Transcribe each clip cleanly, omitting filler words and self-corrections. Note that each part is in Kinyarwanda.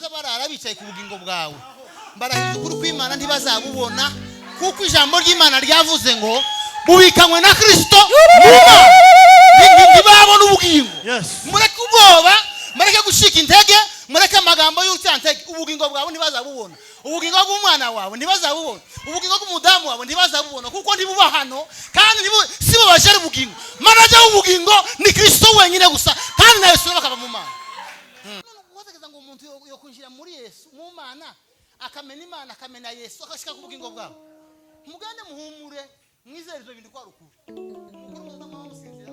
baza barara bicaye ku bugingo bwawe barahiza ukuri kw'Imana ntibazabubona kuko ijambo ry'Imana ryavuze ngo bubikanywe na Kristo ntibabona ubugingo. Mureke ubwoba, mureke gushika intege, mureke amagambo y'ucyantege. Ubugingo bwawe ntibazabubona, ubugingo bw'umwana wawe ntibazabubona, ubugingo bw'umudamu wawe ntibazabubona kuko ntibuba hano kandi sibo bashara ubugingo. Manager w'ubugingo ni Kristo wenyine gusa kandi na Yesu bakaba mu Mana. Uwategeza ngo umuntu yo kwinjira muri Yesu mu Mana akamena Imana akamena Yesu akashika ku bugingo bwawe. Mugande muhumure mwizere ibyo bintu kwa rukuru. Mukuru muzama musinzira.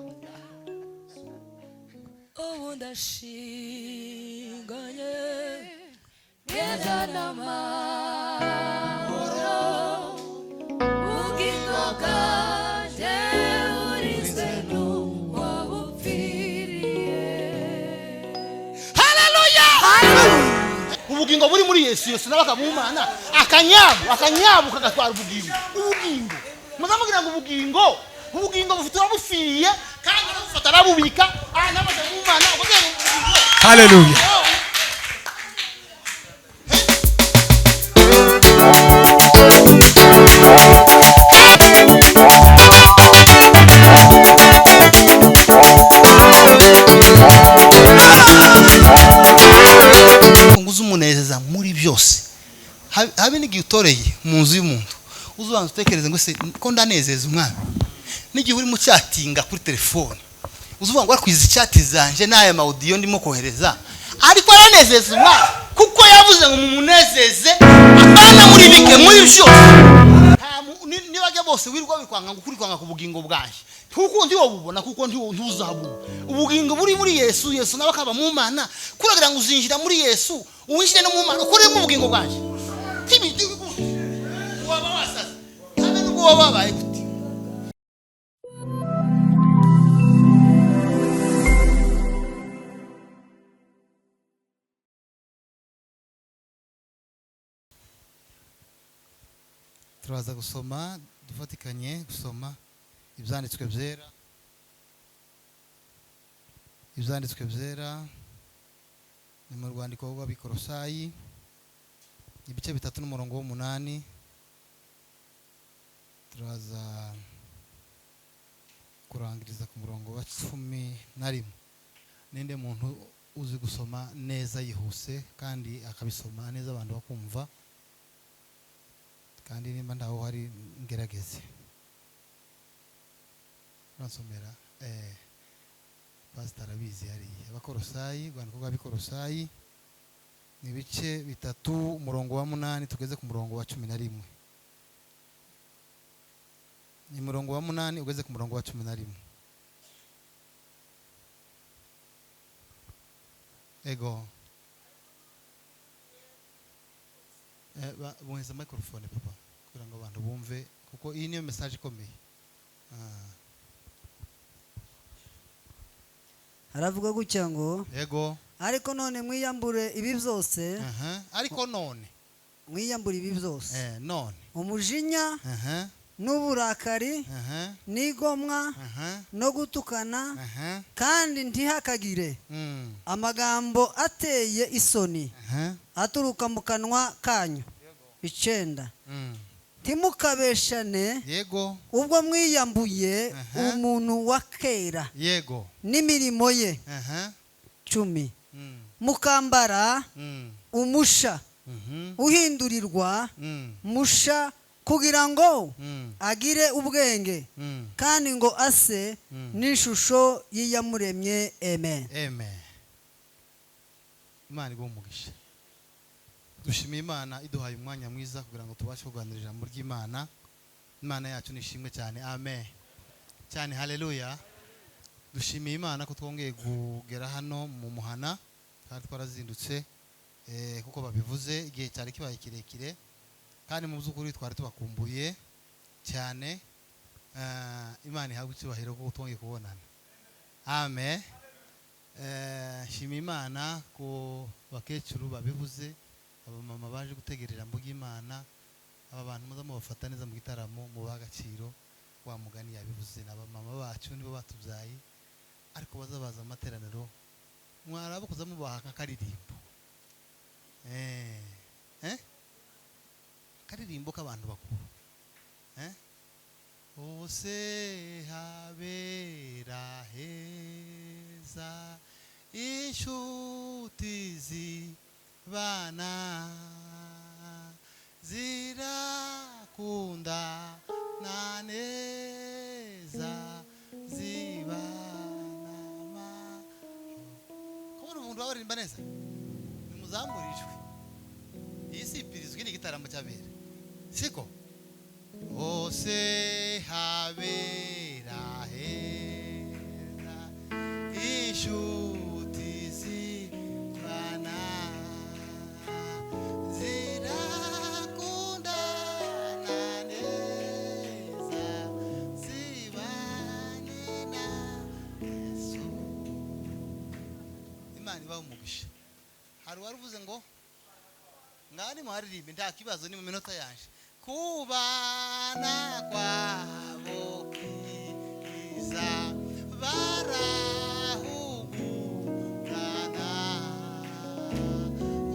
Ndashinganye ngezana amahoro ubugingo bwanjye burinzwe n'uwabupfiriye. Haleluya! Ubugingo buri muri Yesu, Yesu nawe akamumana akanyabu kagatwara ubugingo. Muzamugira ngo ubugingo bufite abufiriye kandi arabufata arabubika namaze kumumana ubugingo. Haleluya. Nguza umunezeza muri byose. Habe n'igihe utoreye mu nzu y'umuntu uzubanza utekereze ngo se ko ndanezeza umwana. N'igihe uri mu cyatinga kuri telefone uzuvuga ngo akwiza icyati zanje n'aya audio ndimo kohereza ariko aranezeza umwana kuko yavuze ngo mumunezeze akana muri bike muri byose. Nibajya bose wirwa bikwanga ngo kuri kwanga ku bugingo bwaje kuko ndi wobubona kuko ndi ntuzabona ubugingo buri muri Yesu. Yesu nawe akaba mu Mana kuragira ngo uzinjira muri Yesu uwinjire no mu Mana ukuri mu bugingo bwaje tibidi waba wasaza kandi n'ubwo wabaye gute. Turaza gusoma dufatikanye gusoma ibyanditswe byera ni mu rwandiko rw'Abikolosayi ibice 3 n'umurongo w'8. Turaza kurangiriza ku murongo wa 11. Ninde muntu uzi gusoma neza yihuse kandi akabisoma neza abantu bakumva kandi nimba ndaho hari ngerageze nasomera pastor abizi hari Abakolosayi rwandiko rw'Abikolosayi ni ibice 3 umurongo wa 8 tugeze ku murongo wa 11. Ni murongo wa 8 ugeze ku murongo wa 11. Ego buheza microphone papa kugira ngo abantu bumve kuko iyi niyo message ikomeye. Aravuga gutya ngo Ego ariko none mwiyambure ibi byose. Ariko none mwiyambure ibi byose. None umujinya n'uburakari n'igomwa no gutukana kandi ntihakagire amagambo ateye isoni aturuka mu kanwa kanyu. 9 ntimukabeshane ubwo mwiyambuye umuntu wa kera n'imirimo ye. 10 mukambara umusha uhindurirwa musha kugira ngo agire ubwenge kandi ngo ase n'ishusho y'iyamuremye. Amen. Imana igumugisha. Dushimiye Imana iduhaye umwanya mwiza kugira ngo tubashe kuganira ijambo ry'Imana. Imana yacu nishimwe cyane. Amen cyane. Haleluya. Dushimiye Imana ko twongeye kugera hano mu muhana kandi twarazindutse kuko babivuze igihe cyari kibaye kirekire kandi mu by'ukuri twari tubakumbuye cyane. Imana ihabwe icyubahiro ko twongeye kubonana. Amen. Shimiye Imana ko bakecuru babivuze abamama baje gutegerera mbuga Imana aba bantu muza mubafata neza mu gitaramo mu bagaciro wa mugani yabivuze n'abamama bacu nibo batubyaye ariko bazabaza amateraniro mwarabo kuza mubaha akaririmbo karirimbo k'abantu bakuru hose habera heza inshuti zibana zirakunda na neza zibana kubona umuntu wabaririmba neza nimuzamurijwe iyi si ipirizwi ni igitaramo cy'abera siko hose habera heza inshuti zibana zirakundana neza zibane na Yesu. Imana ibaha umugisha. Hari uwaruvuze ngo ngani muharirimbe nta kibazo ni mu minota yanje kubana kwabo kwiza barahugurana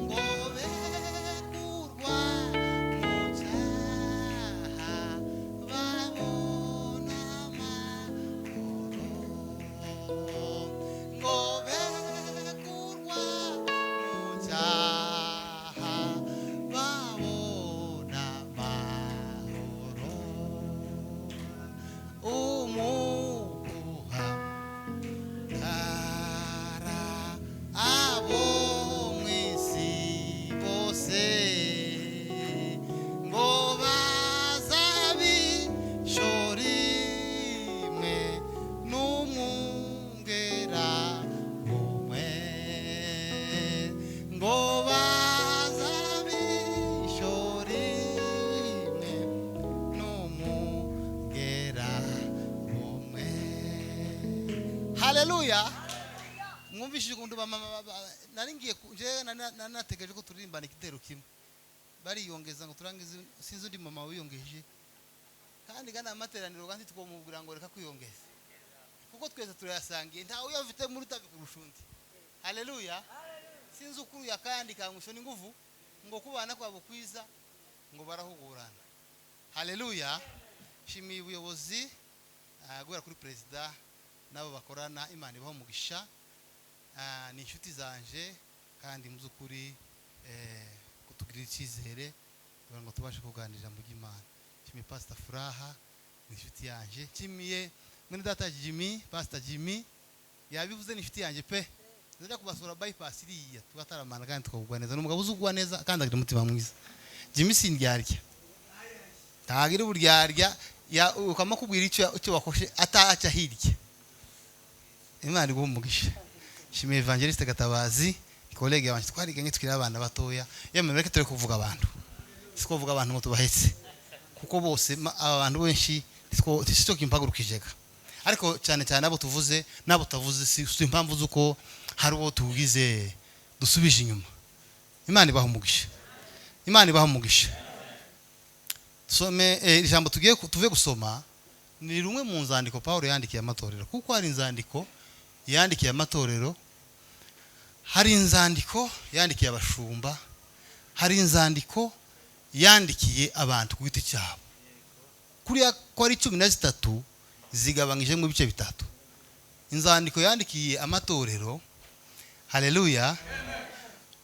ngo bekurwa mu cyaha babona amahoro ngo bekurwa mu cyaha babona amahoro umuguha tara abo mwisi bose ngo bazabishorimwe n'umwungera umwe ngo bazabishorimwe n'umwungera umwe. Haleluya. Mwumvishije ukuntu nari ngiye nategereje ko turirimbana igitero kimwe bariyongeza ngo turangize sinzi undi mama wiyongeje kandi gana amateraniro kandi twomubwira ngo reka kwiyongeza kuko twese turayasangiye nta uyafite muri tabi kurushundi. Haleluya. Sinzi ukuru ya kandi kangusho n'inguvu ngo kubana kwabo kwiza ngo barahugurana. Haleluya. Shimiye ubuyobozi guhera kuri perezida nabo bakorana Imana ibaho umugisha. Ni inshuti zanje kandi muzukuri kutugirira icyizere kugira ngo tubashe kuganira mu by'Imana. Shimiye Pastor Furaha ni inshuti yanje. Shimiye mwene data Jimmy, Pastor Jimmy yabivuze ni inshuti yanje pe. Nza kubasura bypass iriya tugataramana kandi tukagwa neza n'umugabo uzugwa neza kandi agira umutima mwiza. Jimmy sindyarya tagira uburyarya ya ukama kubwira icyo wakoshe ataca hirya. Imana igumugisha. Shimiye Evangeliste Gatabazi kolege wanje twariganye tukira abana batoya yemereke turi kuvuga abantu siko kuvuga abantu ngo tubahetse kuko bose abantu benshi siko kimpagurukijeka ariko cyane cyane abo tuvuze nabo tavuze si impamvu zuko hari uwo tugize dusubije inyuma. Imana ibaha umugisha. Imana ibaha umugisha. Some ijambo tuve gusoma ni rumwe mu nzandiko Paulo yandikiye amatorero kuko hari inzandiko yandikiye amatorero, hari inzandiko yandikiye abashumba, hari inzandiko yandikiye abantu ku giti cyabo. Kuriya ko ari 13 zigabangije mu bice bitatu. Inzandiko yandikiye amatorero. Haleluya.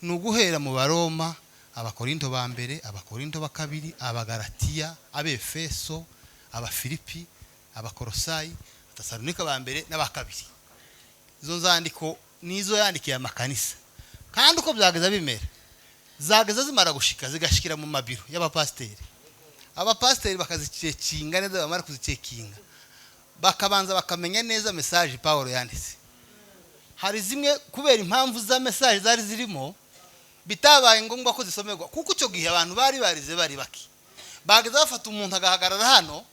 Nuguhera mu Baroma, Abakorinto ba mbere, Abakorinto ba kabiri, Abagalatiya, Abefeso, Abafilipi, Abakorosayi, Tesalonika ba mbere n'abakabiri. Izo nzandiko nizo yandikiye amakanisa. Kandi uko byageza bimera zageza zimara gushika zigashikira mu mabiro y'abapasteri. Abapasteri bakazicekinga neza bamara kuzicekinga bakabanza bakamenya neza message Paulo yanditse. Hari zimwe kubera impamvu za message zari zirimo bitabaye ngombwa ko zisomerwa kuko cyo gihe abantu bari barize bari baki bageza bafata umuntu agahagarara hano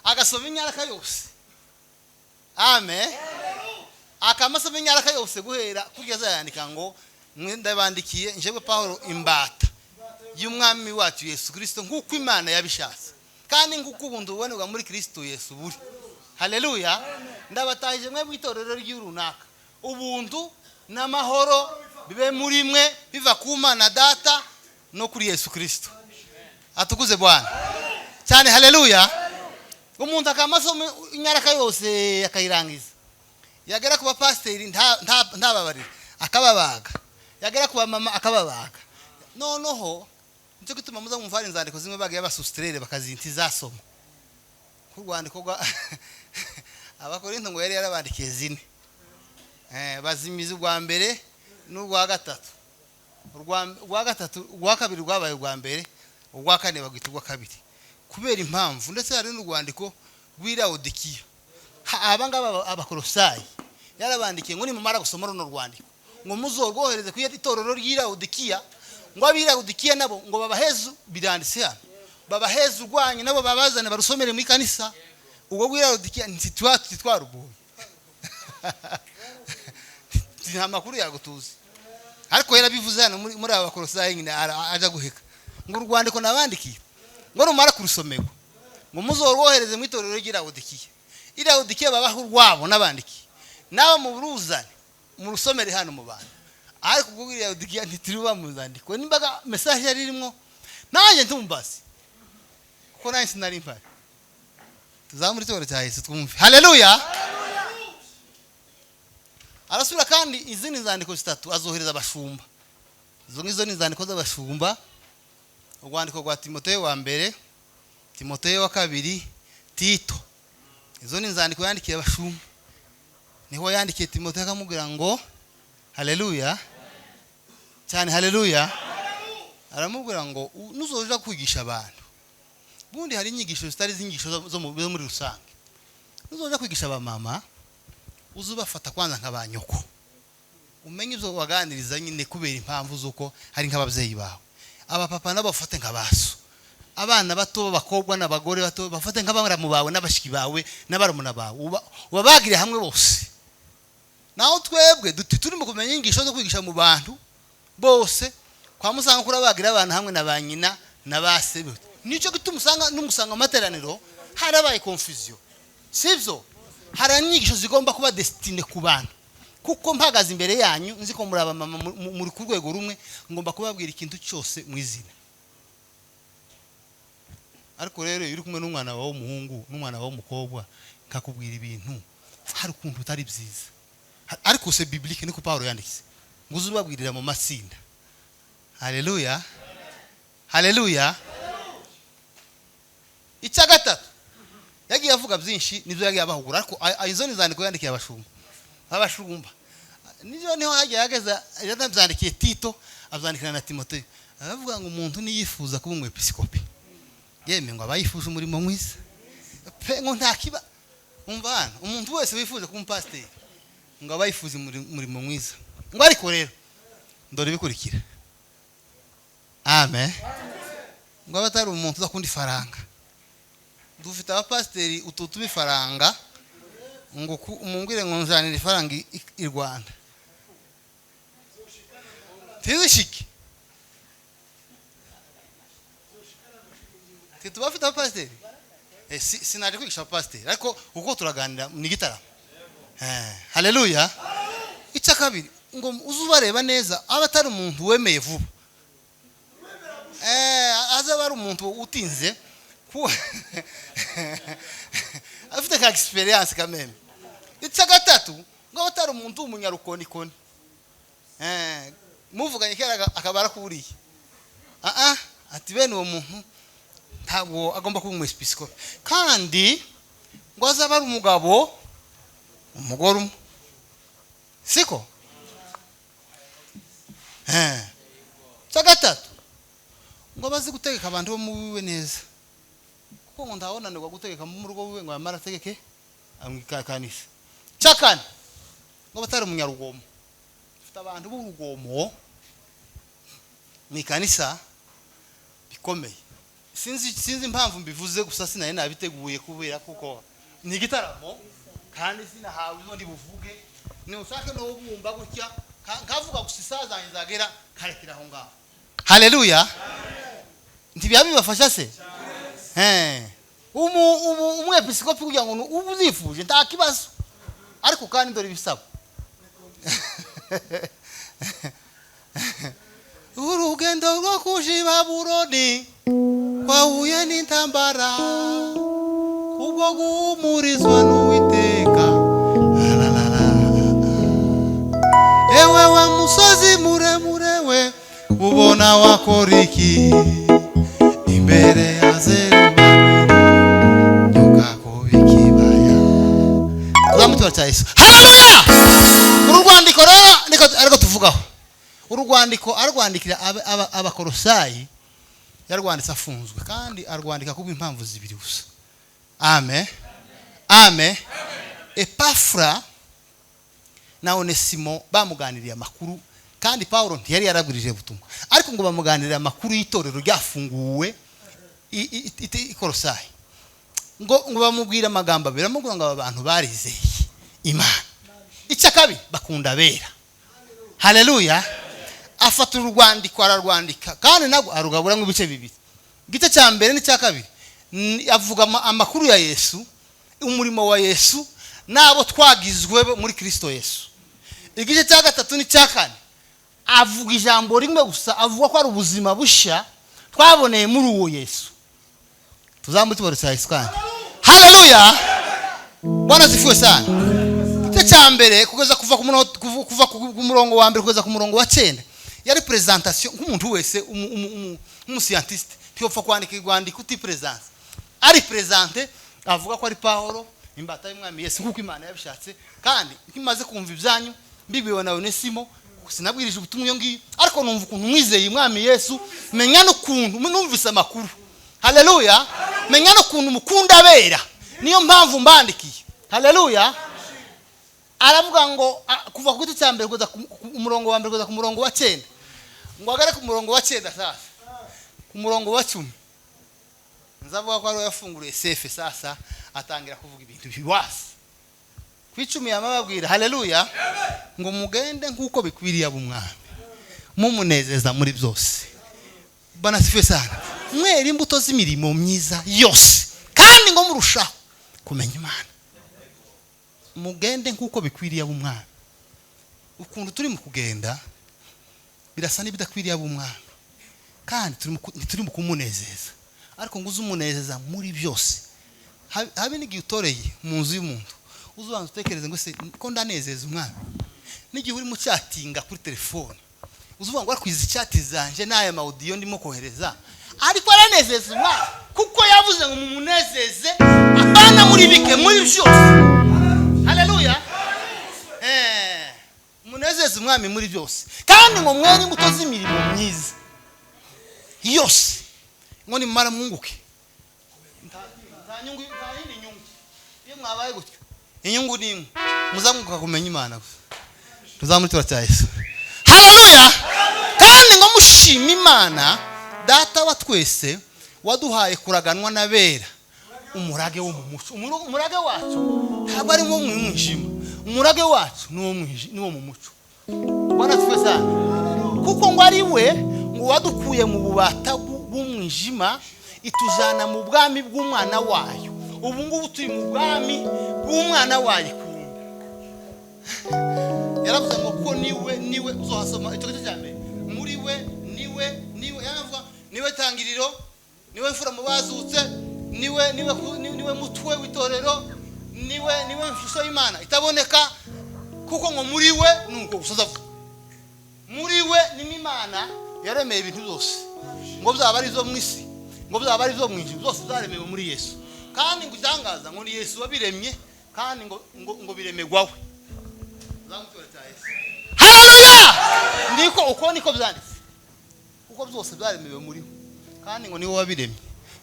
agasoma inyaraka yose. Amen. Akamasoma inyaraka yose guhera kugeza yandika ngo ndabandikiye njyewe Paulo imbata y'umwami wacu Yesu Kristo nk'uko Imana yabishatse kandi nk'uko ubuntu uboneka muri Kristo Yesu buri. Haleluya. Ndabatahije mwe bw'itorero ry'urunaka ubuntu n'amahoro bibe muri mwe biva ku Mana Data no kuri Yesu Kristo. atukuze bwana cyane haleluya umuntu akamasoma inyaraka yose akayirangiza yagera ku bapasteri ntababarira akababaga yagera ku mama akababaga noneho nicyo gituma muza mumva inzandiko zimwe bagiye basustrere bakazinti zasoma ku rwandiko rwa abakorinto ngo yari yarabandikiye zine bazimiza rwa mbere n'urwa gatatu urwa gatatu urwa kabiri rwabaye rwa mbere urwa kane bagwita urwa kabiri kubera impamvu ndetse hari n'urwandiko rw'Ilawodikiya abangaba abakolosayi yarabandikiye ngo nimumara gusoma runo rwandiko ngo muzorwohereze kuya itorero ry'Ilawodikiya ngo ab'Ilawodikiya nabo ngo babahezu biranditse hano babahezu rwanyu nabo babazane barusomere mu kanisa ubwo rw'Ilawodikiya ntitwarubuye nta makuru yagutuze ariko yarabivuze hano muri aba bakolosayi nyine aja guheka ngo urwandiko nabandikiye ngo rumara kurusomerwa ngo muzorwohereze mu itorero ry'Ilawodikiya Ilawodikiya babaho urwabo nabandikiye nawe mu buruzane mu rusomere hano mu bantu ariko ubwo Ilawodikiya ntitiriba mu zandiko nimbaga message yari irimo nanjye ntumbaze kuko nanjye sinari mpari tuzamuri itorero cya Yesu twumve haleluya arasura kandi izindi nzandiko zitatu azohereza abashumba izo ni nzandiko z'abashumba urwandiko rwa Timoteyo wa mbere Timoteyo wa kabiri Tito izo ni nzandiko yandikiye abashumba niho yandikiye Timoteyo akamubwira ngo haleluya cyane haleluya aramubwira ngo nuzoja kwigisha abantu bundi hari inyigisho zitari zinyigisho zo muri rusange nuzoja kwigisha abamama uzubafata kwanza nk'abanyoko umenye ibyo waganiriza nyine kubera impamvu zuko hari nk'ababyeyi bawe abapapa nabo bafate nk'abaso abana bato bakobwa n'abagore bato bafate nk'abaramu bawe n'abashiki bawe n'abarumuna bawe ubabagire hamwe bose naho twebwe turimo kumenya inyigisho zo kwigisha mu bantu bose kwa musanga kuri abagira abantu hamwe na banyina na base nico gituma n'umusanga materaniro harabaye confusion sivyo hari inyigisho zigomba kuba destine ku bantu kuko mpagaze imbere yanyu nzi ko muri abamama muri ku rwego rumwe ngomba kubabwira ikintu cyose mu izina ariko rero iri kumwe n'umwana wawe w'umuhungu n'umwana wawe w'umukobwa kakubwira ibintu hari ukuntu utari byiza ariko se biblique niko Paulo yanditse ngo uzubabwirira mu matsinda haleluya haleluya icya gatatu yagiye avuga byinshi nibyo yagiye abahugura ariko izo ni zandiko yandikiye abashumba niho hagiye yageza yatanzandikiye Tito azandikira na Timoteyo aravuga ngo umuntu niyifuza kuba umwepiskopi yeme ngo abayifuje umurimo mwiza pe ngo ntakiba umva hano umuntu wese wifuza kuba umupasiteri ngo abayifuze umurimo mwiza ngo ariko rero ndore bikurikira amen ngo abatari umuntu uzakunda ifaranga dufite abapasiteri ututuba ifaranga ngo umungwire ngo nzanire ifaranga i Rwanda tizishiki titubafite abapasiteri sinaje kwigisha abapasiteri ariko uko turaganira ni gitaramo haleluya icya kabiri ngo uzubareba neza abatari umuntu wemeye vuba azaba ari umuntu utinze afite ka experience kameme icya gatatu ngo abatari umuntu w'umunyarukonikoni muvuganye kera akabara kuburiye ati bene uwo muntu ntabwo agomba kuba umwepiskopi kandi ngo azaba ari umugabo umugore umwe siko cya gatatu ngo bazi gutegeka abantu bo mu wiwe neza kuko ngo ndabonanirwa gutegeka mu rugo wiwe ngo yamara ategeke amwikakanisa cya kane ngo batari umunyarugomo ufite abantu b'urugomo mu ikanisa bikomeye sinzi impamvu mbivuze gusa sinari nabiteguye kubera kuko ni igitaramo kandi sinahawe izo ndi buvuge ni ushake no bumva gutya nkavuga gusa isazanye zagera karekira aho ngaho haleluya ntibiya bibafasha se umwepiskopi kugira ngo ubuzifuje nta kibazo ariko kandi ndore ibisaba urugendo rwo kuja i Babuloni twahuye n'intambara kubwo guhumurizwa n'Uwiteka. Ewe wa musozi muremure we, ubona wakora iki imbere ya Zerubabeli ukakuba ikibaya. Tuzamutura cya Yesu. Haleluya! Uru rwandiko rero ariko tuvugaho. Uru rwandiko arwandikira abakolosayi, yarwanditse afunzwe kandi arwandika kuba impamvu zibiri gusa. Amen. Amen. Epafra na Onesimo bamuganiriye amakuru kandi Paulo ntiyari yarabwirije butumwa, ariko ngo bamuganirira amakuru y'itorero ryafunguwe i Kolosayi. Ngo bamubwira amagambo abiri, amubwira ngo abantu barizeye Imana, icya kabiri bakunda bera. Haleluya! Afata urwandiko ararwandika kandi nabwo arugabura mu bice bibiri. Igice cya mbere n'icya kabiri avuga amakuru ya Yesu, umurimo wa Yesu nabo twagizwe muri Kristo Yesu. Igice cya gatatu n'icya kane avuga ijambo rimwe gusa, avuga ko ari ubuzima busha twaboneye muri uwo Yesu. Tuzamutubara Yesu kandi. Haleluya! Bwana sifiwe sana. Igice cya mbere kugeza kuva ku murongo wa mbere kugeza ku murongo wa 9 yari presentation nk'umuntu wese umuscientiste ntiyopfa kwandika irwandiko uti presence. Ari presente avuga ko ari Paulo imbata y'Umwami Yesu kuko Imana yabishatse, kandi kimaze kumva ibyanyu mbibiwe na Onesimo sinabwirije ubutumwa iyo ngiyo, ariko numva ukuntu mwizeye Umwami Yesu, menya n'ukuntu numvise amakuru. Haleluya! Menya n'ukuntu mukunda bera, niyo mpamvu mbandikiye. Haleluya! Aravuga ngo kuva ku giti cya mbere kugeza ku murongo wa mbere kugeza ku murongo wa 9, ngo agare ku murongo wa 9 sasa ku murongo wa 10 nzavuga ko ari yafunguriye sefe. Sasa atangira kuvuga ibintu biwasi ku 10 yamababwira. Haleluya! Ngo mugende nkuko bikwiriye ab'Umwami, mumunezeza muri byose. Bana sife sana, mwera imbuto z'imirimo myiza yose kandi ngo murushaho kumenya Imana. Mugende nkuko bikwiriye ab'Umwami. Ukuntu turi mu kugenda birasa n'ibidakwiriye ab'Umwami, kandi turi mu kumunezeza, ariko ngo uzumunezeza muri byose. Habe n'igihe utoreye mu nzu y'umuntu uzubanza utekereze ngo se ko ndanezeza Umwami. N'igihe uri mu cyatinga kuri telefone uzuvuga ngo akwiza icyati zanje n'aya audio ndimo kohereza, ariko aranezeza Umwami kuko yavuze ngo mumunezeze apana muri bike muri byose. Haleluya! Munezeze Umwami muri byose kandi ngo mwere imbuto z'imirimo myiza yose, ngo nimara munguke. Nyungu yindi nyungu iyo mwabaye gutyo, inyungu nimwe muzamuka kumenya Imana gusa. Tuzamutura cya Yesu. Haleluya! Kandi ngo mushima Imana data wa twese waduhaye kuraganwa na bera umurage wo mu muco. Umurage wacu ntabwo ari mu mwijima, umurage wacu ni wo mu muco. Bwana sifiwe sana. Kuko ngo ari we ngo wadukuye mu bubata bw'umwijima itujana mu bwami bw'umwana wayo. Ubu ngubu turi mu bwami bw'umwana wayo. Yaravuze ngo ko niwe uzohasoma icyo gice cya mbere. Muri we niwe yanavuga niwe tangiriro, niwe mfura mu bazutse, niwe mutwe w'itorero, niwe mfusho y'Imana itaboneka. Kuko ngo muri we nuko usazavuga muri we ni Imana yaremeye ibintu byose, ngo byaba ari zo mu isi, ngo byaba ari zo mu ijuru, byose byaremewe muri Yesu. Kandi ngo utangaza ngo ni Yesu wabiremye, kandi ngo biremegwawe. Zamutura cya Yesu. Haleluya! Ndiko uko niko byanditse, kuko byose byaremewe muri we, kandi ngo niwe wabiremye,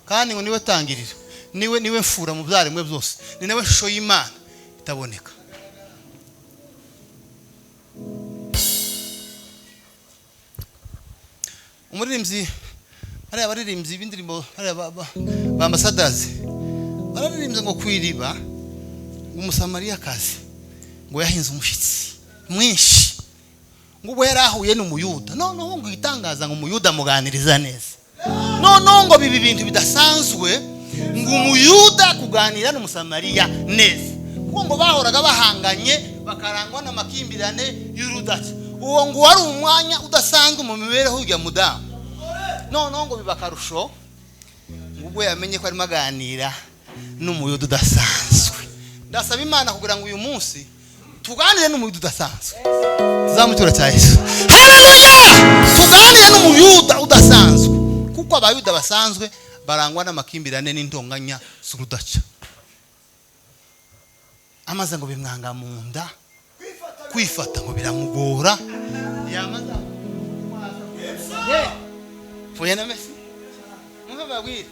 kandi ngo niwe tangiriro, niwe mfura mu byaremwe byose, ni nawe shusho y'Imana itaboneka. Umuririmbyi hari abaririmbyi b'indirimbo, hari ba ambassadors bararirimbye ngo kwiriba umusamariyakazi ngo yahinze umushitsi mwinshi, ngo ubwo yarahuye n'umuyuda. Noneho ngo itangaza ngo umuyuda muganiriza neza. Noneho ngo bibi bintu bidasanzwe ngo umuyuda kuganira n'umusamariya neza, kuko ngo bahoraga bahanganye bakarangwa n'amakimbirane y'urudaca. Uwo ngo wari umwanya udasanzwe mu mibereho ya mudamu. Noneho ngo bibakarusho ubwo yamenye ko arimo aganira n'umuyuda udasanzwe. Ndasaba Imana kugira ngo uyu munsi tuganire n'umuyuda udasanzwe. Tuzamutura cya Yesu. Haleluya! Tuganire n'umuyuda udasanzwe kuko abayuda basanzwe barangwa n'amakimbirane n'intonganya z'urudaca. Amaze ngo bimwanga mu nda, kwifata ngo biramugora. Yamaze Fuye na Messi. Babwire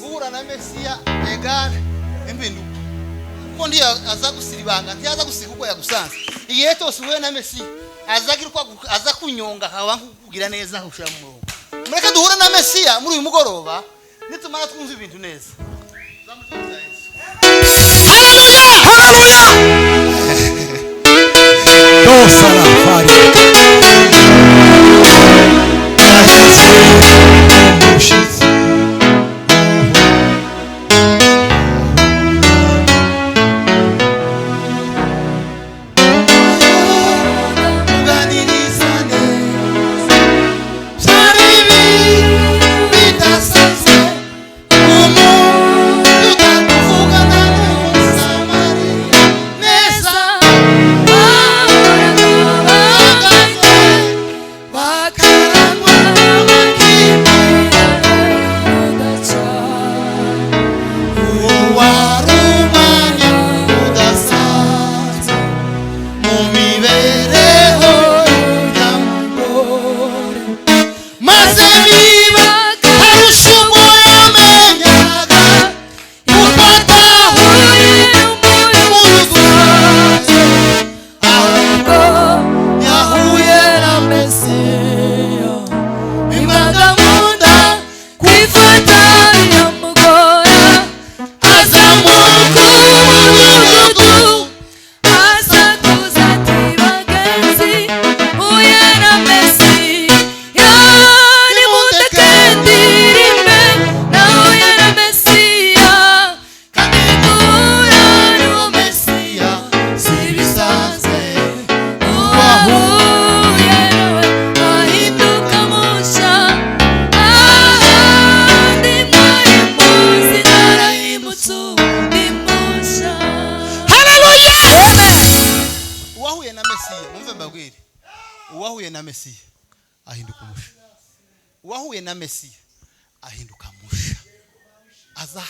guhura na Mesiya egare imbindu ko ndi aza gusiribanga ntiyaza gusiga uko yagusanze igihe cyose uhuye na Mesiya azagira uko aza kunyonga haba kugira neza ushira mu murongo. Mureke duhure na Mesiya muri uyu mugoroba nitumara twumva ibintu neza. Haleluya! Haleluya! Dosara fari uwahuye na Mesiya ahinduka umusha. Uwahuye na Mesiya ahinduka musha.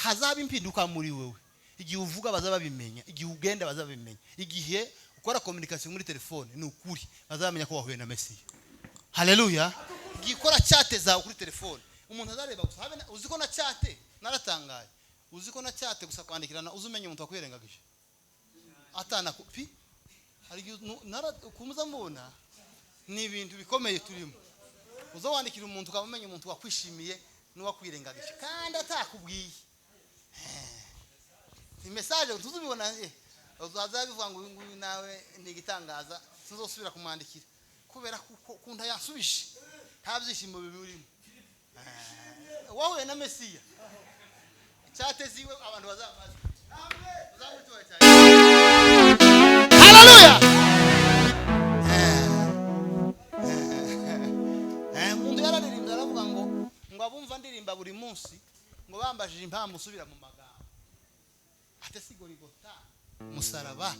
Hazaba impinduka muri wewe. Igihe uvuga bazababimenya, igihe ugenda bazabimenya, igihe ukora communication muri telefone ni ukuri bazamenya ko wahuye na Mesiya. Haleluya! Igihe ukora chat zawe kuri telefone umuntu azareba gusa habe uziko na chat naratangaye. Uziko na chat gusa kwandikirana uzumenye umuntu wakwirengagije. Atana kupi hari kumuza mbona ni ibintu bikomeye turimo. Uzo wandikira umuntu ukabamenye umuntu wakwishimiye n'uwakwirengagije kandi atakubwiye. Ni message tuzubibona uzaza bivuga ngo uyu nawe ni gitangaza sinzosubira kumwandikira kubera kunda yansubishe nta byishimo bibirimo. Wahuye na Mesiya cyateziwe abantu bazamaze. Amen. Uzamutoye cyane. Haleluya. Mundu yararirimba aravuga ngo abumva ndirimba buri munsi ngo bambajije impamvu usubira mu magambo. Ate sigorigota musaraba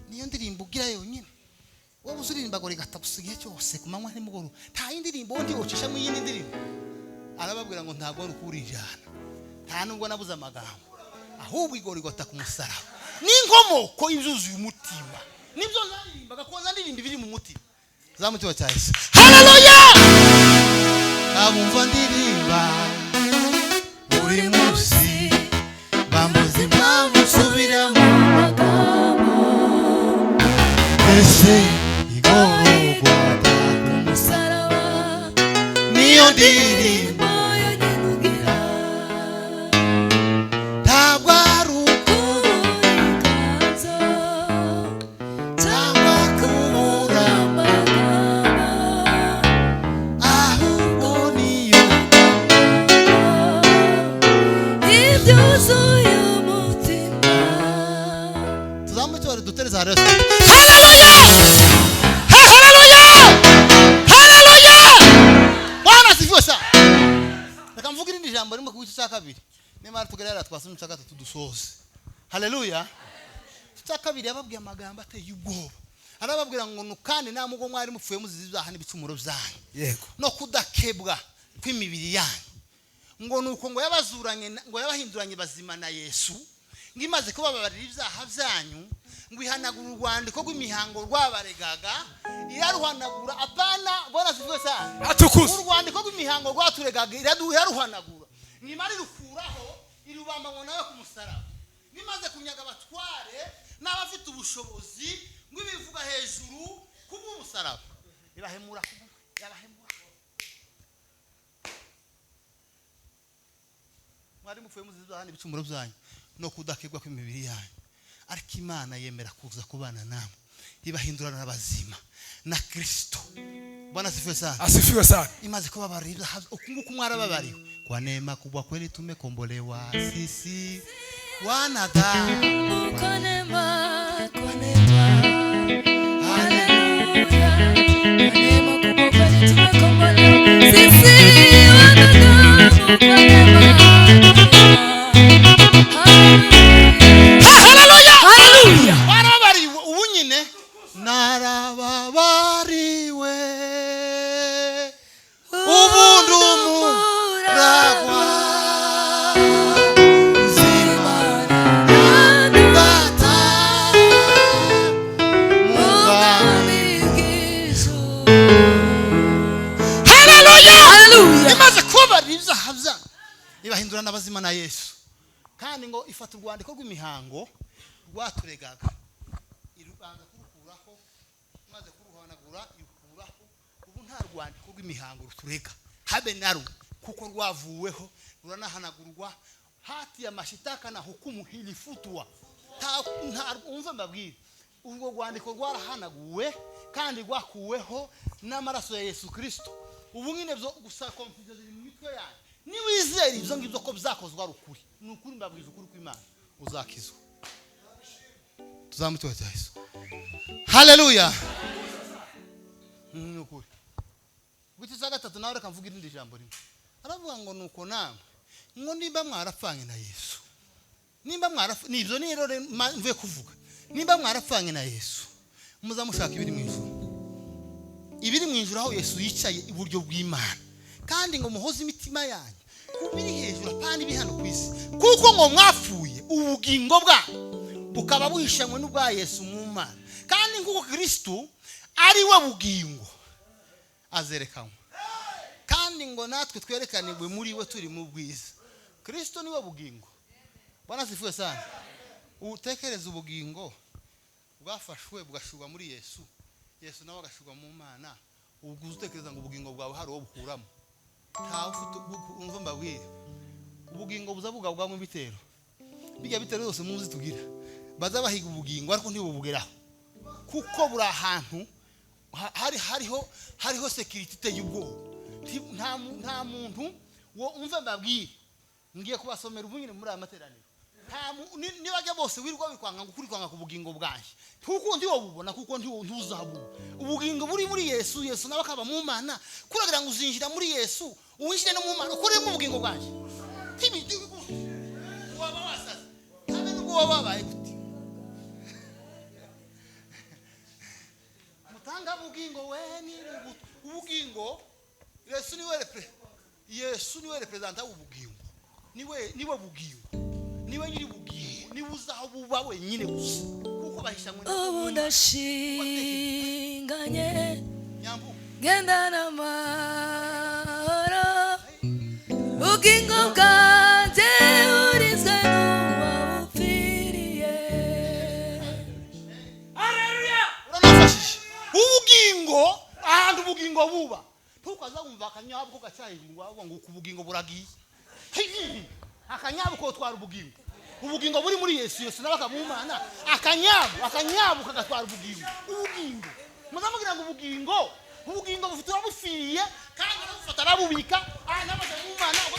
niyo ndirimbo ugira yonyine. Wowe uzuririmba gore gatabusigiye cyose kumanywa n'imugoro. Nta indirimbo ndi ocisha mu yindi ndirimbo. Arababwira ngo ntabwo rukurijana. Nta nubwo nabuze amagambo. Ahubwo igorigota ku musaraba. N'inkomoko izuzuye umutima. Nibyo naririmbaga ko ndirimba biri mu mutima. Zamutima cya Yesu. Haleluya! Abumva ndirimba buri munsi bambuze impamvu nsubira mu magambo. Ese igorogota ku musaraba niyo ndirimbo yonyine ntabwo ari ukurikanzo cyangwa kubura amagambo ahubwo niyo ibyuzuye umutima. Tuzamucyore dutereza hariya. Haleluya! Haleluya! Haleluya! Bwana sifiwe sana. Reka mvuge irindi jambo rimwe ku gice cya kabiri. nimara tugerera twasomye cya gatatu dusoze. Haleluya. Cya kabiri yababwiye amagambo ateye ubwoba. Arababwira ngo nukandi namugo mwari mupfuye muzizi ibyaha n'ibicumuro byanyu. Yego. No kudakebwa kw'imibiri yanyu. Ngo nuko ngo yabazuranye ngo yabahinduranye bazima na Yesu. Ngimaze kubabarira ibyaha byanyu ngo ihanagura urwandiko rw'imihango rwabaregaga iraruhanagura apana bona zivuye cyane atukuza urwandiko rw'imihango rwaturegaga iraruhanagura ngimari rukuraho irubamba ngo nawe ku musaraba ngimaze kunyaga abatware n'abafite ubushobozi ngo ibivuga hejuru kubw'umusaraba irahemura yabahemura mwari mupfuye muzizo handi bicumuro byanyu no kudakebwa kw'imibiri yanyu ariko Imana yemera kuza kubana namwe ibahindurana abazima na Kristo. Bwana asifiwe sana. Imaze kubabarira ukunguku mwarababariwe kwa neema kubwa kweli tumekombolewa sisi wanadamu kwa neema haleluya kwa neema kubwa kweli tumekombolewa sisi wanadamu kwa neema haleluya warababariwe ubu nyine narababariwe ubundi umuragwa zimana data mugambigizo. Haleluya. Imaze kubabarira ibyaha byanyu ibahindurana abazima na Yesu kandi ngo ifata urwandiko rw'imihango rwaturegaga irubanza kurukuraho maze kuruhanagura irukuraho ubu nta rwandiko rw'imihango ruturega habe naru kuko rwavuweho ruranahanagurwa hati ya mashitaka na hukumu hilifutwa nta umva mbabwira ubwo rwandiko rwarahanaguwe kandi rwakuweho n'amaraso ya Yesu Kristo. Ubu nyine byo gusa confusion ziri mu mitwe yanyu niwizera ibyo ngibyo ko byakozwe ari ukuri n'ukuri mbabwiza ukuri kw'Imana uzakizwa. Tuzamutoye Yesu. Haleluya. Nukuri. Bwitiza gatatu nawe reka mvuga irindi jambo rimwe. Aravuga ngo nuko namwe ngo nimba mwarapfanye na Yesu. Nimba nibyo ni rero mvuye kuvuga. Nimba mwarapfanye na Yesu muzamushaka ibiri mu ijuru. Ibiri mu ijuru aho Yesu yicaye iburyo bw'Imana. Kandi ngo muhoze imitima yanyu kubiri hejuru apana ibihano kwisi. Kuko ngo mwapfuye ubugingo bwanyu bukaba buhishanywe n'ubwa Yesu mu Mana kandi nguko Kristo ari we bugingo azerekanwa kandi ngo natwe twerekanirwe muri we turi mu bwiza. Kristo ni we bugingo. Bwana asifiwe sana. Utekereza ubugingo bwafashwe bugashurwa muri Yesu, Yesu nawe agashurwa mu Mana. Ubwo utekereza ngo ubugingo bwawe hari uwo bukuramo nta ufite umva mbabwire ubugingo buzabugabwa mu bitero bijya bitero yose muzi tugira baza bahiga ubugingo ariko ntibubugeraho kuko buri ahantu hariho security iteye ubwoba. Nta muntu wo umva mbabwire ngiye kubasomera ubunyine muri aya materaniro nibajya bose wirwa bikwanga ngo kwanga ku bugingo bwanjye kuko ndi wobubona kuko ntuzabura ubugingo buri muri Yesu. Yesu nawe akaba mu Mana kuragira ngo uzinjira muri Yesu uwinjire no mu Mana ukore mu bugingo bwanjye tibidi waba wasaze abe n'ubwo wabaye kuti mutanga bugingo we ni ubugingo. Yesu niwe representa ubugingo niwe bugingo niwe nyiri bugingo niwe uzaho buba wenyine gusa kuko bahishanywe ubu ndashinganye genda n'amahoro ubugingo bwanjye burizwe n'uwabupfiriye. Haleluya. Uranafashije ubugingo ahantu ubugingo buba tukaza kumva akanyabo gacayingwa ngo ubugingo buragiye akanyabo ko twara ubugingo buri muri Yesu. Yesu nawe akamumana akanyabo kagatwara ubugingo muzamugira ngo ubugingo bufite abufiriye kandi arabufata arabubika n'amaze kumumana ubwo.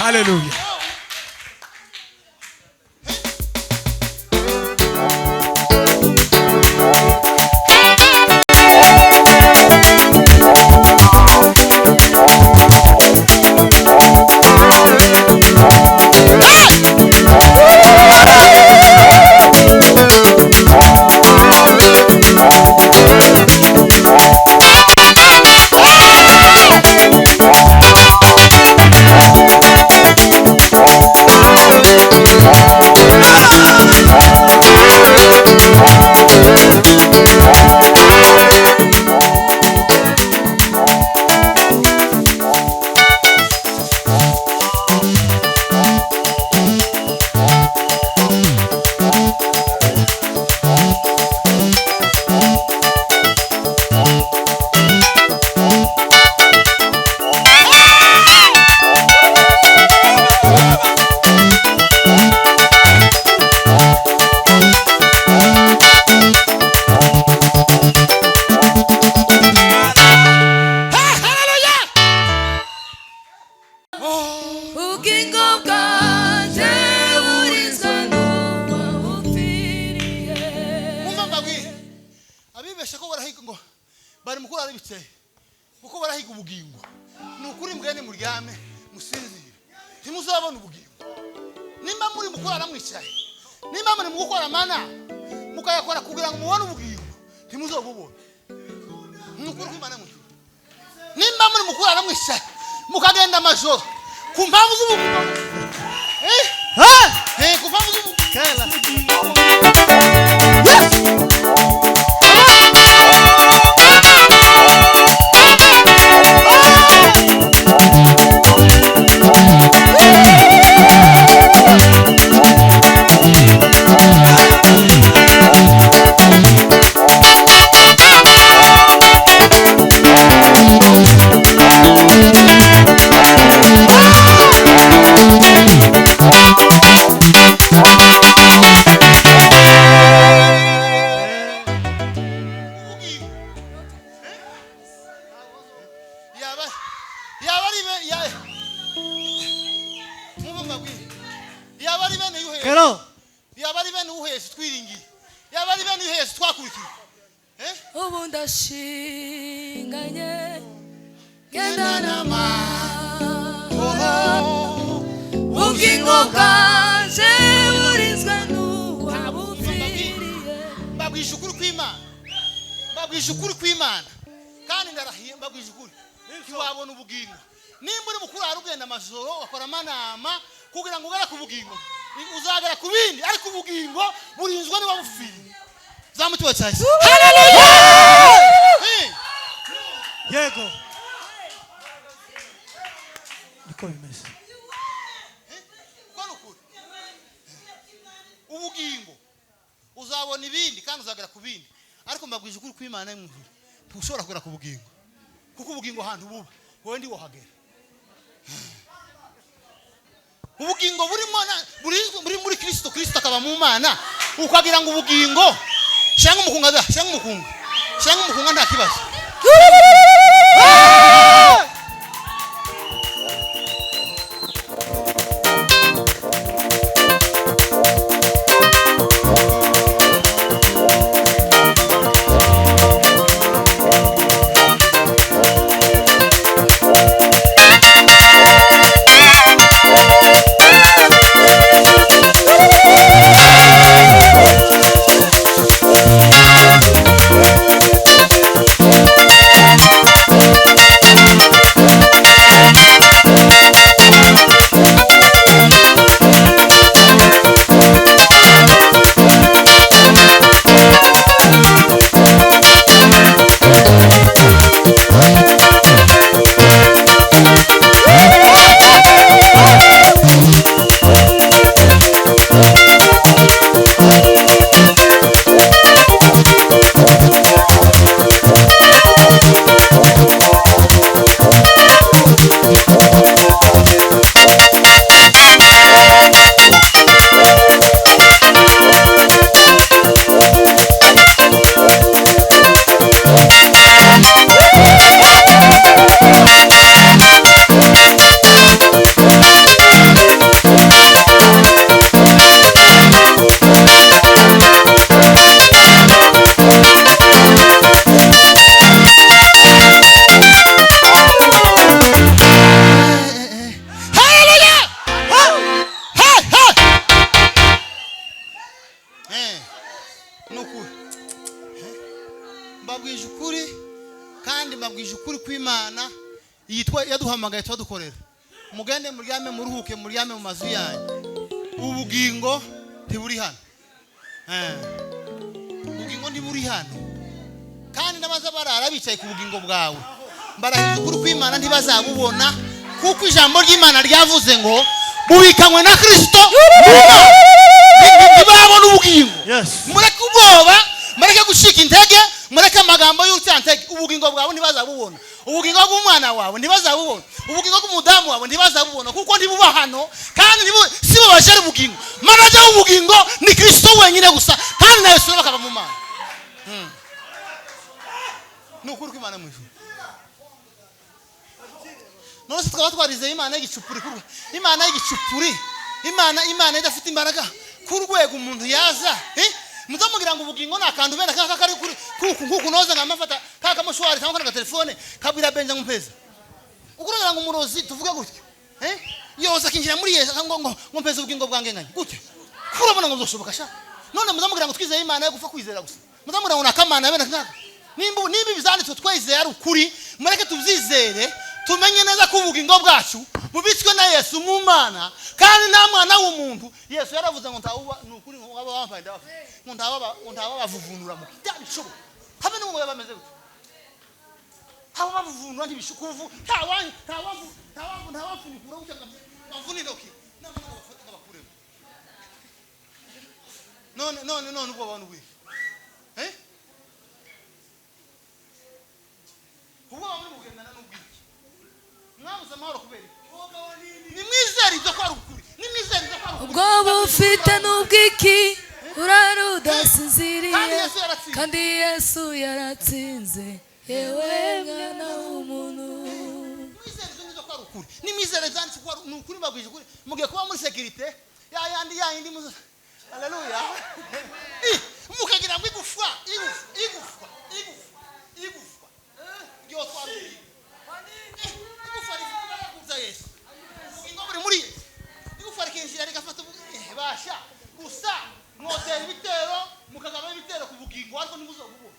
Haleluya. ubugingo bwanjye burizwa n'uwabupfiriye. Mwumva mbabwire abibesha ko barahiga ngo bari mukuru ari biceye kuko barahiga ubugingo. Ni ukuri mbwene muryame musinzire ntimuzabona ubugingo. Nimba muri mukuru aramwicaye, nimba muri mukora mana mukayakora kugira ngo mubone ubugingo ntimuzobubona. Ni ukuri kw'Imana mwe. Nimba muri mukuru aramwicaye mukagenda amajoro ku mpamvu z'ubugingo ku mpamvu z'ubugingo. Ubu ndashinganye genda n'amahoro ubugingo bwanjye burizwa n'uwabupfiriye. Mbabwije ukuri kw'Imana, mbabwije ukuri kw'Imana kandi ndarahiye mbabwije ukuri ntiwabona ubugingo. Nimba uri mukuru hari ugenda amajoro wakora amanama kugira ngo ugere ku bugingo uzagera ku bindi, ariko ubugingo burinzwa n'uwabupfiriye. Zamutuwe cyane. Haleluya! Yego. Niko bimeze. Ubugingo uzabona ibindi kandi uzagera ku bindi, ariko mbabwije ukuri kw'Imana y'umujuru ntushobora kugera ku bugingo kuko ubugingo ahantu buba wowe ndi wohagera. Ubugingo buri muri Kristo, Kristo akaba mu Mana, ukagira ngo ubugingo cyangwa umukunga nta kibazo. Mbabwije ukuri kandi mbabwije ukuri kw'Imana yitwa yaduhamagaye twadukorera. Mugende muryame muruhuke muryame mu mazu yanyu. Ubugingo ntiburi hano. Ubugingo ntiburi hano. Kandi nabaza barara bicaye ku bugingo bwawe. Mbarahiye ukuri kw'Imana ntibazabubona kuko ijambo ry'Imana ryavuze ngo bubikanywe na Kristo. Ntibabona ubugingo. Mureke ubwoba, mureke gushika intege, mureke amagambo y'urucyantege. Ubugingo bwawe ntibazabubona. Ubugingo bw'umwana wawe ntibazabubona. Ubugingo bw'umudamu wawe ntibazabubona kuko ntibuba hano kandi sibo bajera ubugingo. Manager w'ubugingo ni Kristo wenyine gusa kandi na Yesu bakaba mu Mana. Nukuri kw'Imana mwijuru. none se twaba twarizeye imana y'igicupuri imana y'igicupuri imana idafite imbaraga ku rwego umuntu yaza muzamugira ngo ubugingo nakandu benda kaka kari kuku noza ngamafata kaka mushwari cyangwa kana telefone kabira benja ngumpeza ukuranga ngo umurozi tuvuga gutyo yoza kinjira muri Yesu ngo mpeza ubugingo bwange nganye gutyo kurabona ngo zoshoboka sha none muzamugira ngo twizeye imana yo gupfa kwizera gusa muzamugira ngo nakamana benda kaka nimba bizanditswe twizeye ari ukuri mureke tubyizere tumenye neza ko ubugingo bwacu bubitswe na Yesu mu Mana kandi nta mwana w'umuntu Yesu yaravuze ngo ntawuba nukuri ngo aba wambaye ngo ntawaba bavuvunura mu kitani cyo habe n'umwe yabameze gute haba bavuvunura ntibishukuvu ntawafunikura ujya bavunira oki n'abantu bafata bakuremo none ubwo abantu bwi ubwo abantu bugendana n'ubwiki mwabuze amahoro kubera ni mwizeri byo kwa rukuri ni mwizeri byo kwa rukuri ubwo bufite n'ubwiki urarudasinziriye kandi Yesu yaratsinze yewe mwana w'umuntu mwizeri byo kwa rukuri ni mwizeri byanditse kwa n'ukuri bagwije kuri mugiye kuba muri security yayindi muzo haleluya mukagira ngo igufwa yo kwa rukuri igufwa rifite kuza Yesu ingobere muri Yesu igufwa rikinjira rigafata basha gusa mwotera ibitero mukagaba ibitero ku bugingo ariko nimuzo kubona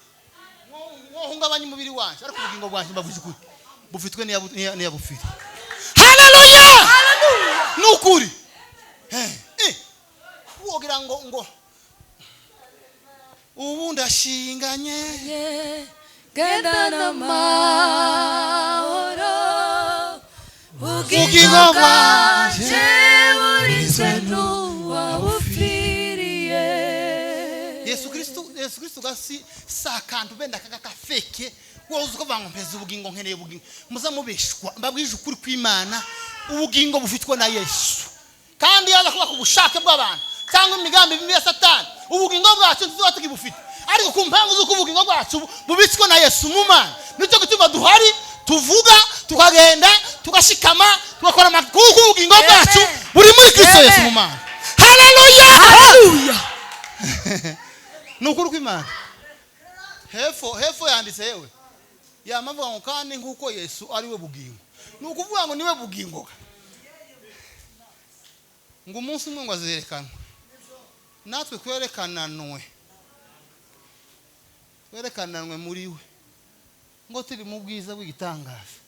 mwohungabanya umubiri wanje ariko ubugingo bwanje mbavuze kuri bufitwe niya bufite haleluya nukuri wogira ngo ubu ndashinganye gendana mahoro ubugingo bwanje burizwe n'uwabupfiriye Yesu Kristo gasi sakantu benda kaka feke woza ko bango mpeza ubugingo nkeneye ubugingo muzamubeshwa mbabwije ukuri kw'Imana ubugingo bufitwe na Yesu kandi yaza kuba kubushake bw'abantu cyangwa imigambi bimwe ya Satani ubugingo bwacu tuzoba tukibufite ariko ku mpangu z'uko ubugingo bwacu bubitswe na Yesu mu Mana nicyo gituma duhari tuvuga tukagenda tugashikama tugakora kuko ubugingo bwacu buri muri Kristo Yesu mu Mana haleluya nukuri kw'Imana hefo yanditse yewe yamavuga ngo kandi nkuko Yesu ari we bugingo nukuvuga ngo niwe bugingo ngo umunsi umwe ngo azerekanwe natwe twerekananwe muri we ngo turi mu bwiza bw'igitangaza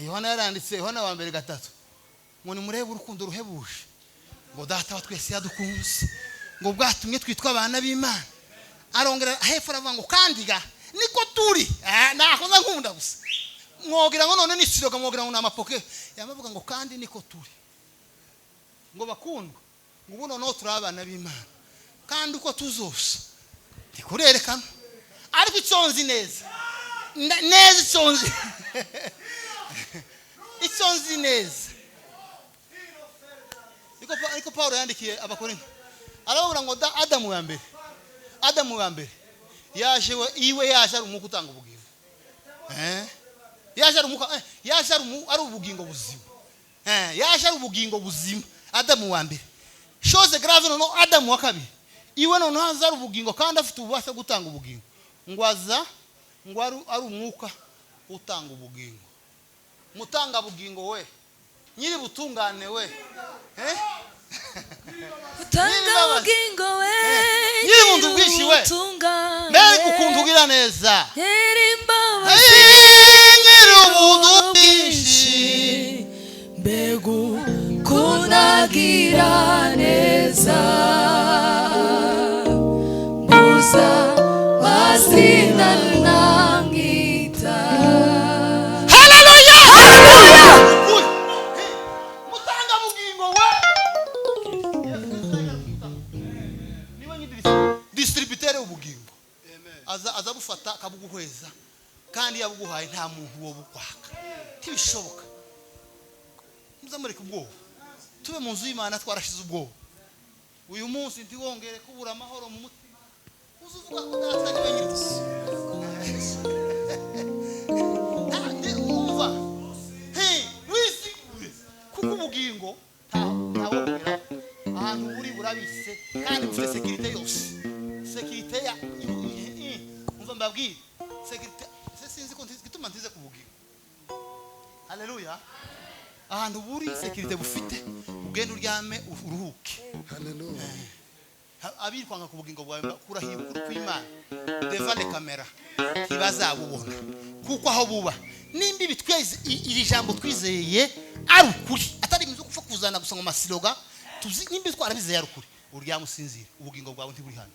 Yohana yaranditse Yohana wa mbere 3 ngo nimurebe urukundo ruhebuje ngo data wa twese yadukunze ngo bwatumye twitwa abana b'Imana arongera hepfo aravuga ngo kandiga niko turi nakoza nkunda gusa mwogira ngo none nisiroga mwogira ngo namapoke yamavuga ngo kandi niko turi ngo bakundwa ngo ubu noneho turi abana b'Imana kandi uko tuzosa ntikurerekana ariko iconzi neza iconzi iconzi neza iko Paulo yandikiye abakorinto aravuga ngo Adamu wa mbere yaje ari umuko utanga ubugingo yaje ari ubugingo buzima yaje ari ubugingo buzima Adamu wa mbere chose grave no Adamu wa kabiri iwe no haza ari ubugingo kandi afite ububasha gutanga ubugingo ngwaza ngo ari umwuka utanga ubugingo mutanga bugingo we nyiri butungane we utanga ubugingo we nyiri muntu bwishi we mbere ukundugira neza nyiri ubuntu bwishi mbegu kunagira neza musa wasina namwita haleluya mutanga bugingo we niwe nyiri distributeur ubugingo aza bufata kabuguhweza kandi yabuguhaye nta muntu wo bukwaka tibishoboka muzamurika ubwoba tube mu nzu y'Imana twarashize ubwoba uyu munsi ntiwongere kubura amahoro mu mutima uzuvuga ko data ni wenyine umva ubugingo ntawubwira ahantu uri burabise kandi ufite sekirite yose sekirite ya umva mbabwire sekirite sinzi ko gituma ntize ku bugingo. Haleluya. Ahantu buri sekirite bufite ugenda uryame uruhuke. Haleluya. Abikwanga ku bugingo bwawe kurahiye ukuri kw'Imana devant les caméras ntibazabubona kuko aho buba nimba bitweze iri jambo twizeye ari ukuri atari ibintu gupfa kuzana gusa ngo masiroga tuzi nimba twarabize ari ukuri uryamusinzira ubugingo bwawe ntiburi hano.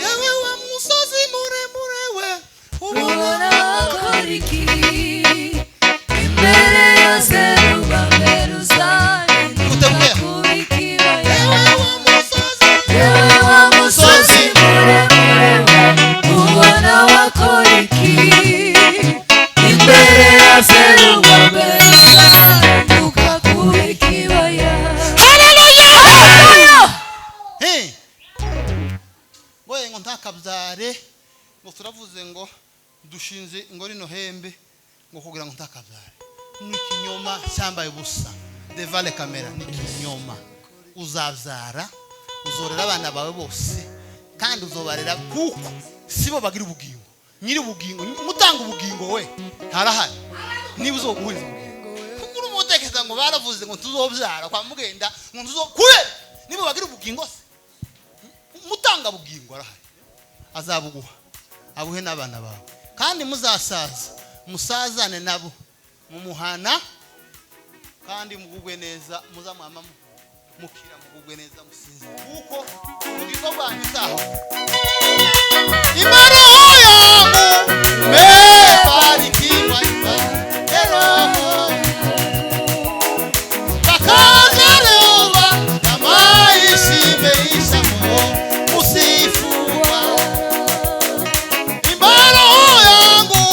Yewe wa musozi muremure we ubona koriki imbere yose rubameruzani kubikira yewe wa musozi muremure we ubona wakoriki imbere yose rubameruzani kubikira ngoye ngo ntakabyare ngo turavuze ngo dushinze ngo rino hembe ngo kugira ngo ntakabyare ni ikinyoma cyambaye ubusa devant les caméras ni ikinyoma. Uzabyara uzorera abana bawe bose kandi uzobarera kuko sibo bagira ubugingo nyiri ubugingo mutanga ubugingo we harahari niba uzoguhiza kuko umutekeza ngo baravuze ngo tuzobyara kwa mugenda ngo tuzokure niba bagira ubugingo se mutanga bugingo arahari azabuguha abuhe n'abana bawe kandi muzasaza musazane nabo mumuhana kandi mugugwe neza muzamwama mukira mugugwe neza musinze kuko ubugingo bwanyu taho Imana yangu mebarikiwa eroho takazalewa na maisha imeisha mo musifua Imana yangu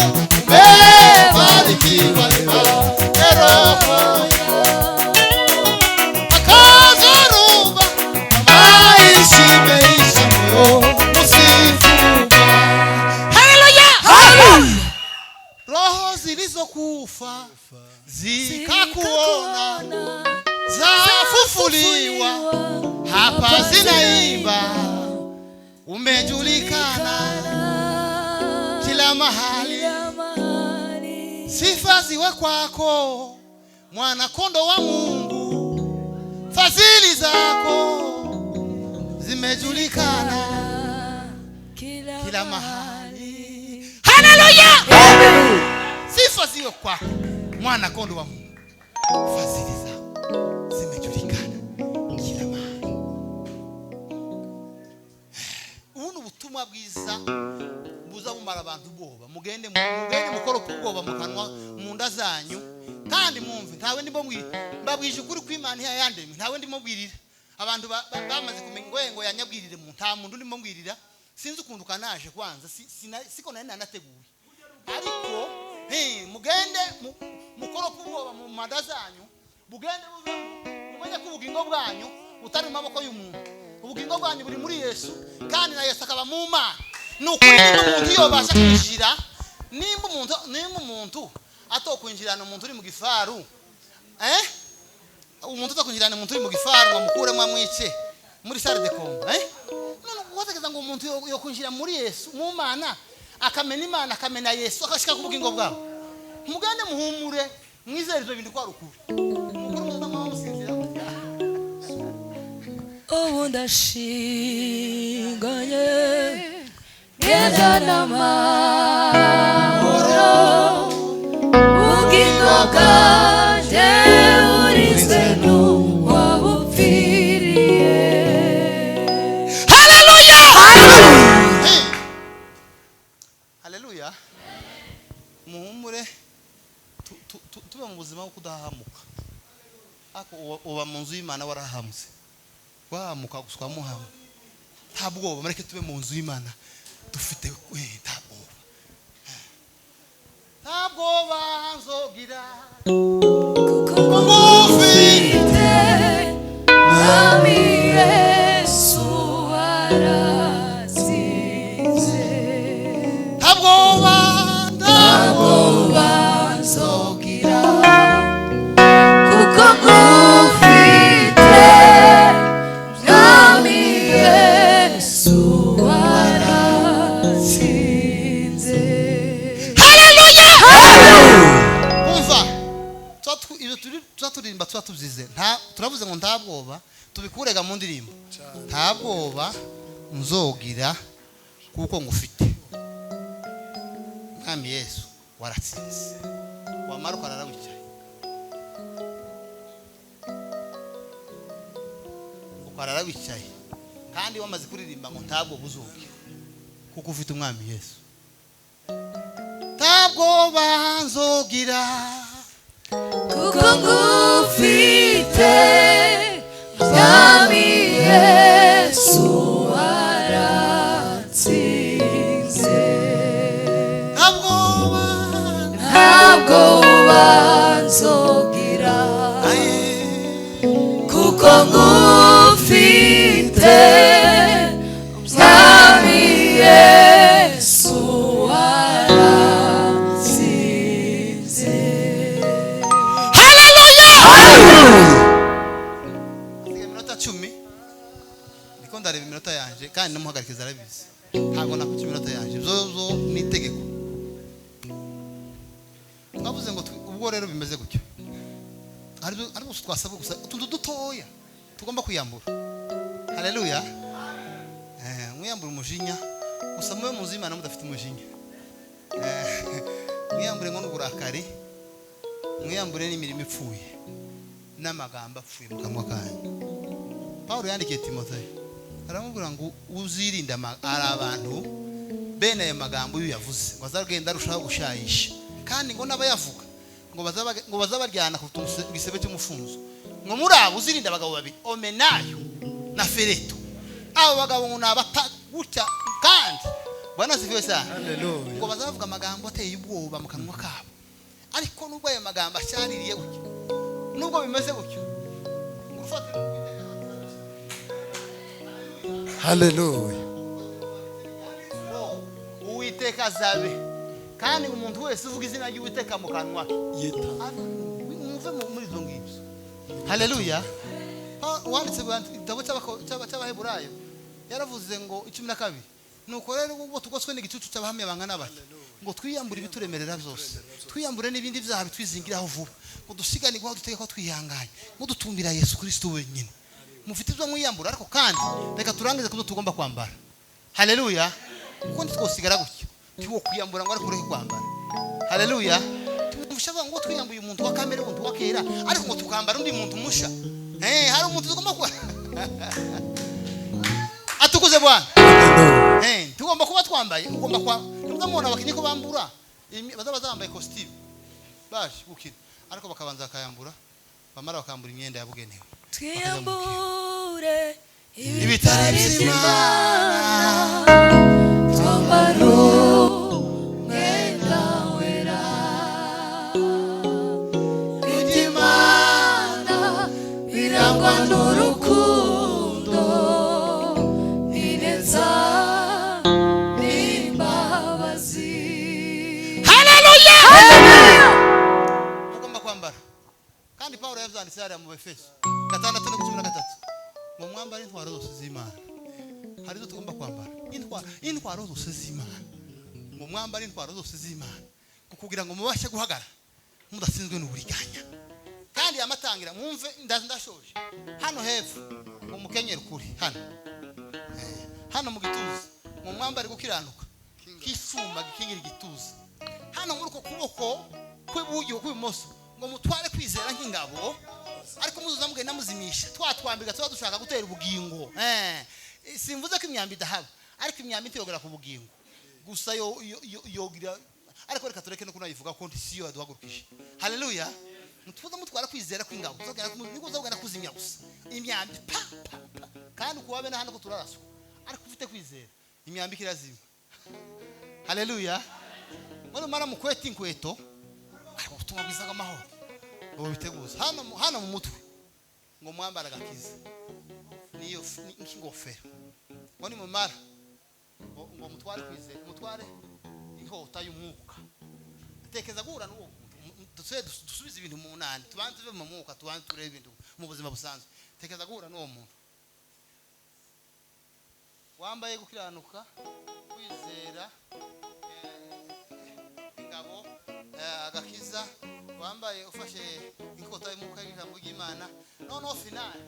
mebarikiwa eroho takazalewa na maisha imeisha mo musifua. Haleluya. Roho zilizokufa zikakuona zafufuliwa hapa zinaimba umejulikana kila mahali sifa ziwe kwako mwana kondo wa Mungu fadhili zako zimejulikana kila mahali. Haleluya. Sifa ziwe kwako mwana kondo wa Mungu fadhili zako zimejulikana kila mahali. Ubu ubutumwa bwiza buza bumara abantu boba mugende mukoro kuboba mukanwa munda zanyu kandi mumve ntawe ndimo mbabwije ukuri kw'Imana yandemwe ntawe ndimo bwirira abantu bamaze kumenya ngo yanyabwirire mu nta muntu ndimo mbwirira sinzi ukuntu kanaje kwanza siko nari nanateguye ariko mugende mukoro kuboba mu manda zanyu bugende mumenye ko ubugingo bwanyu utari mu maboko y'umuntu ubugingo bwanyu buri muri Yesu kandi na Yesu akaba mu Mana nukuri umuntu yobasha kwinjira nimba umuntu atokwinjirana umuntu uri mu gifaru umuntu atokwinjirana umuntu uri mu gifaru ngo mukuremo amwice muri salle de combat none wategeza ngo umuntu yo kwinjira muri Yesu mu Mana akamena Imana akamena Yesu akashika ku bugingo bwawe mugande muhumure mwizere ibyo bintu kwa rukuri mukuru umuntu amamusinzira ubu ndashinganye ngenda n'amahoro ubugingo bwanjye burinzwe n'uwabupfiriye. Haleluya. Haleluya. Muhumure tuba mu buzima bwo kudahamuka ako uba mu nzu y'Imana warahamutse wahamuka guswa muhamu nta bwoba mareke tube mu nzu y'Imana dufite nta bwoba nzogira kuko mufite nami Yesu arazize. tuzize turavuze ngo nta bwoba tubikurega mu ndirimbo nta bwoba nzogira kuko ngufite mwami Yesu waratsinze wamara ukarara wicaye ukarara wicaye kandi wamaze kuririmba ngo nta bwoba uzogira kuko ufite umwami Yesu nta bwoba nzogira kuko ngufite mwami Yesu waratsinze ntabwo banzogira kuko ngufite mwami Yesu waratsinze. Iminota 10 ndiko ndareba iminota yanje kandi namuhagarikiza arabizi ntabwo nakuca iminota yanje zo ni itegeko twavuze ngo ubwo rero bimeze gutyo ariko twasabwe gusa utuntu dutoya tugomba kuyambura haleluya mwiyambura umujinya gusa mwe muzi Imana mudafite umujinya mwiyambure ngo n'uburakari mwiyambure n'imirimo ipfuye n'amagambo apfuye mu kanwa kanyu Paulo yandikiye Timoteyo aramubwira ngo uzirinde ari abantu bene ayo magambo iyo yavuze bazagenda arushaho gushayisha kandi ngo n'abayavuga ngo bazabaryana ku gisebe cy'umufunzo ngo muri abo uzirinde abagabo babiri Omenayo na Fereto abo bagabo ngo nabatagucya kandi bwana sifiwe sana haleluya ngo bazavuga amagambo ateye ubwoba mu kanwa kabo ariko nubwo ayo magambo ashaririye gutyo nubwo bimeze gutyo haleluya Uwiteka azabe kandi umuntu wese uvuga izina ry'Uwiteka mu kanwa muve muri izo ngibyo haleluya wanditse igitabo cy'Abaheburayo yaravuze ngo 12 nuko rero ubwo tugoswe n'igicucu cy'abahamya bangana bati ngo twiyambure ibituremerera byose twiyambure n'ibindi byaha bitwizingiraho vuba ngo dusigane ngo duteke ko twihanganye ngo dutumbira Yesu Kristo wenyine mufite ibyo mwiyambura ariko kandi reka turangize kuzo tugomba kwambara haleluya kuko ntitwosigara gutyo tiwo kwiyambura ngo ariko ureke kwambara haleluya tumufashava ngo twiyambuye umuntu wa kamere umuntu wa kera ariko ngo tukambara undi muntu musha hari umuntu tugomba kwa atukuze bwana tugomba kuba twambaye ugomba kwa ndamubona abakinyi ko bambura bazambaye costume baje gukina ariko bakabanza bakayambura bamara bakambura imyenda yabugenewe twiyambure ibitari by'Imana twambara umwenda wera iby'Imana birangwa n'urukundo n'ineza n'imbabazi haleluya mugomba kwambara kandi Paulo yavyanditse hariya mu Efeso 6:13 ngo mwambare intwaro zose z'Imana hari zo tugomba kwambara intwaro zose z'Imana ngo mwambare intwaro zose z'Imana kugira ngo mubashe guhagara mudasinzwe n'uburiganya kandi amatangira mwumve ndashoje hano hepfo ngo mukenyere kuri hano mu gituza ngo mwambare gukiranuka kisuma gikingira igituza hano muri uko kuboko kw'iburyo kw'imoso ngo mutware kwizera nk'ingabo ariko muzuzamubwe namuzimisha twatwambika tuba dushaka gutera ubugingo simvuze ko imyambi idahaba ariko imyambi itiyogera ku bugingo gusa yogira ariko reka tureke no kunayivuga ko siyo yaduhagurukije haleluya mutuza mutwara kwizera kw'ingabo uzogera kuzimya gusa imyambi kandi kuwabe na hano ko turaraswa ariko ufite kwizera imyambi kirazima haleluya muri mara mukweta inkweto ariko ubutumwa bwiza bw'amahoro ngo biteguza hano mu mutwe ngo mwambara agakiza niyo nk'ingofero ngo ni mumara ngo mutware kwizera mutware inkota y'umwuka atekeza guhura n'uwo dusubize ibintu mu munani tubanze tuve mu mwuka tubanze turebe ibintu mu buzima busanzwe tekeza guhura n'uwo muntu wambaye gukiranuka kwizera ingabo agakiza wambaye ufashe inkota y'umwuka y'ijambo ry'Imana noneho finale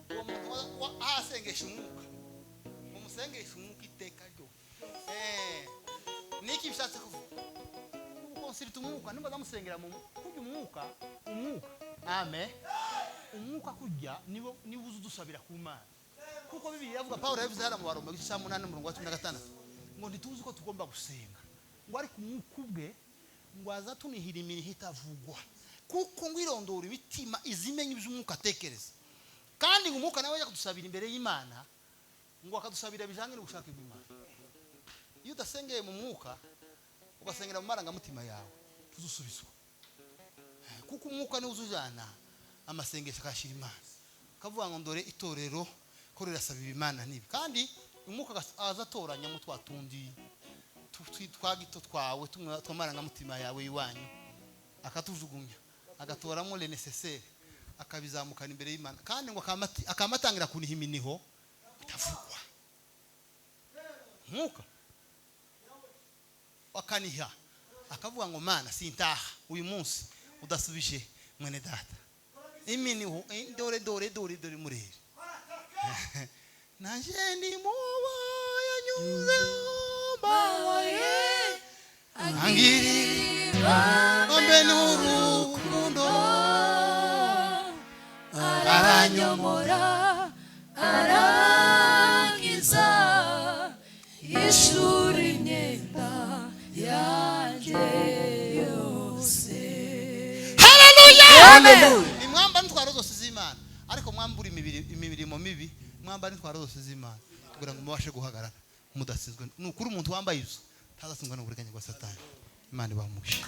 uwo muntu asengesha umwuka umusengesha umwuka iteka ryo niki bishatse kuvuga ukonsirita umwuka nimba zamusengera mu kujya umwuka amen umwuka kujya niwo uzi udusabira ku Mana kuko Bibiliya yavuga Paulo yavuze hano mu Baroma 8:16 ngo ntituzi uko tugomba gusenga ngo ariko umwuka ubwe ngo azatunihira imiriho itavugwa kuko ngo irondora imitima izimenye iby'umwuka atekereza kandi ngo umwuka nawe yakudusabira imbere y'Imana ngo akadusabira bijanye n'ubushake bw'Imana. Iyo udasengeye mu mwuka ugasengera mu marangamutima yawe tuzusubizwa kuko umwuka ni uzujana amasengesho akashira Imana kavuga ngo ndore itorero ko rirasabira Imana nibi kandi umwuka azatoranya mu twatundi twagito twawe twamaranga-mutima yawe iwanyu akatujugunya agatoramo le nécessaire akabizamukana imbere y'Imana kandi ngo akamatangira kuniha iminiho itavugwa mwuka akaniha akavuga ngo Mana sintaha uyu munsi udasubije mwene data iminiho dore murere nanje ndi muba yanyuze bawaye angirira ombe n'urukundo aranyomora arangiza ishuri imyenda yanjye yose. Haleluya. Nimwamba ntwaro zose z'Imana ariko mwambura imirimo mibi mwamba ntwaro zose z'Imana kugira ngo mubashe guhagarara mudasizwe n'ukuri umuntu wambaye izo ntazasingwa n'uburiganya bwa Satani. Imana ibamugishe.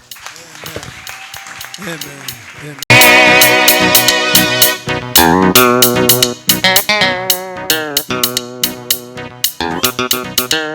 Amen.